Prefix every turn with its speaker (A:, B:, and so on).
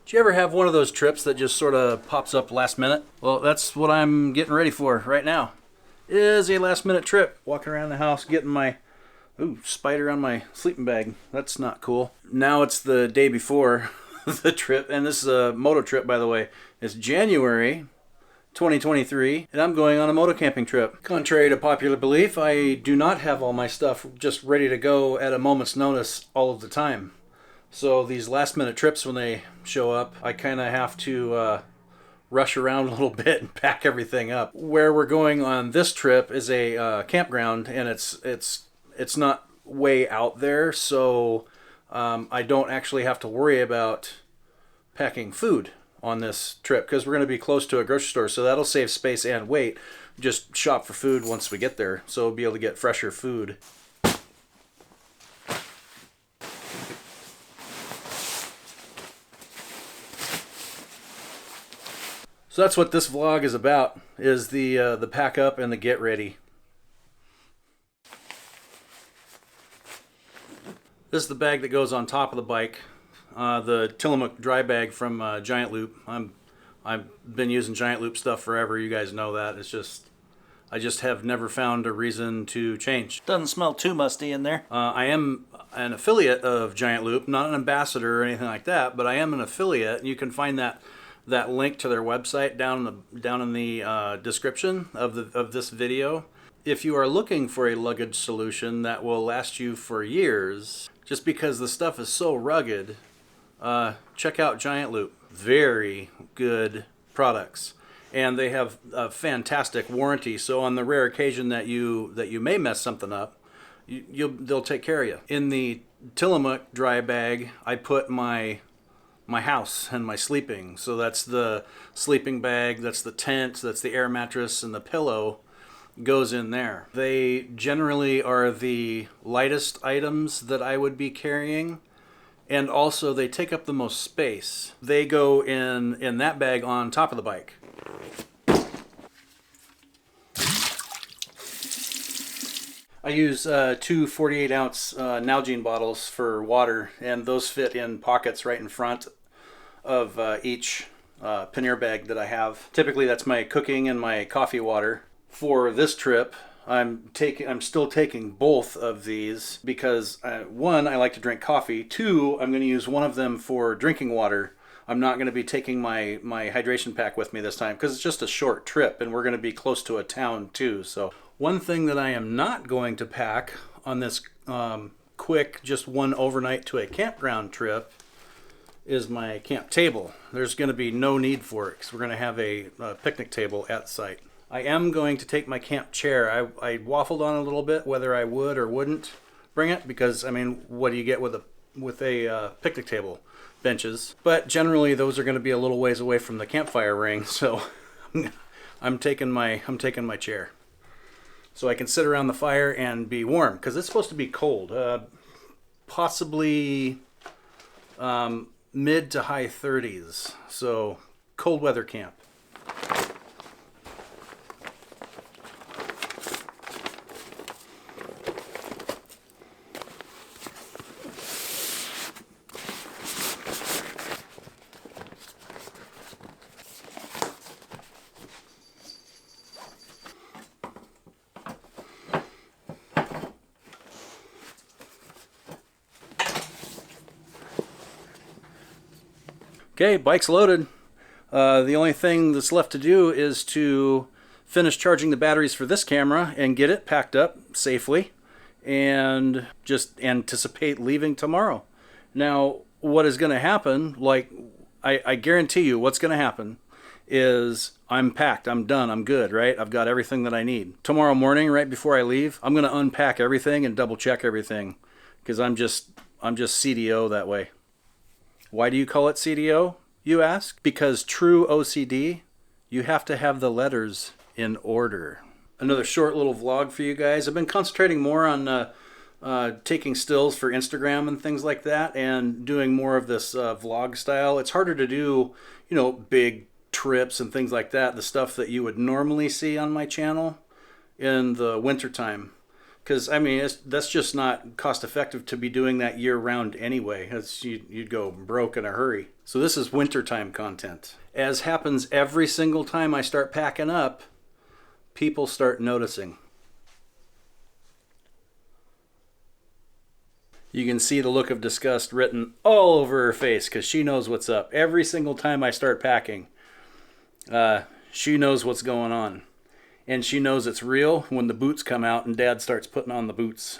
A: Do you ever have one of those trips that just sort of pops up last minute? Well, that's what I'm getting ready for right now. Is a last minute trip. Walking around the house getting my spider on my sleeping bag. That's not cool. Now it's the day before the trip, and this is a moto trip, by the way. It's January 2023, and I'm going on a motocamping trip. Contrary to popular belief, I do not have all my stuff just ready to go at a moment's notice all of the time. So these last minute trips, when they show up, I kind of have to rush around a little bit and pack everything up. Where we're going on this trip is a campground, and it's not way out there, so I don't actually have to worry about packing food on this trip because we're going to be close to a grocery store, so that'll save space and weight. Just shop for food once we get there, so we'll be able to get fresher food. So that's what this vlog is about, is the pack up and the get ready. This is the bag that goes on top of the bike, the Tillamook dry bag from Giant Loop. I've been using Giant Loop stuff forever. You guys know that. I just have never found a reason to change. Doesn't smell too musty in there. I am an affiliate of Giant Loop, not an ambassador or anything like that, but I am an affiliate. You can find that link to their website down in the description of this video. If you are looking for a luggage solution that will last you for years, just because the stuff is so rugged, check out Giant Loop. Very good products, and they have a fantastic warranty. So on the rare occasion that you may mess something up, they'll take care of you. In the Tillamook dry bag, I put my house and my sleeping. So that's the sleeping bag, that's the tent, that's the air mattress, and the pillow goes in there. They generally are the lightest items that I would be carrying, and also they take up the most space. They go in that bag on top of the bike. I use two 48-ounce Nalgene bottles for water, and those fit in pockets right in front of each pannier bag that I have. Typically that's my cooking and my coffee water. For this trip, I'm still taking both of these because one, I like to drink coffee. Two, I'm going to use one of them for drinking water. I'm not going to be taking my hydration pack with me this time because it's just a short trip and we're going to be close to a town too. So one thing that I am not going to pack on this quick, just one overnight to a campground trip is my camp table. There's going to be no need for it because we're going to have a picnic table at the site. I am going to take my camp chair. I waffled on a little bit whether I would or wouldn't bring it because, I mean, what do you get with a picnic table? Benches. But generally those are going to be a little ways away from the campfire ring, so I'm taking my chair. So I can sit around the fire and be warm because it's supposed to be cold. Possibly mid to high 30s. So cold weather camp. Okay, bike's loaded. The only thing that's left to do is to finish charging the batteries for this camera and get it packed up safely and just anticipate leaving tomorrow. Now, what is going to happen, like I guarantee you what's going to happen is I'm packed, I'm done, I'm good, right? I've got everything that I need. Tomorrow morning, right before I leave, I'm going to unpack everything and double check everything because I'm just CDO that way. Why do you call it CDO, you ask? Because true OCD, you have to have the letters in order. Another short little vlog for you guys. I've been concentrating more on taking stills for Instagram and things like that and doing more of this vlog style. It's harder to do, big trips and things like that, the stuff that you would normally see on my channel in the wintertime. Because I mean, that's just not cost effective to be doing that year round anyway. You'd go broke in a hurry. So this is wintertime content. As happens every single time I start packing up, people start noticing. You can see the look of disgust written all over her face because she knows what's up. Every single time I start packing, she knows what's going on. And she knows it's real when the boots come out and Dad starts putting on the boots.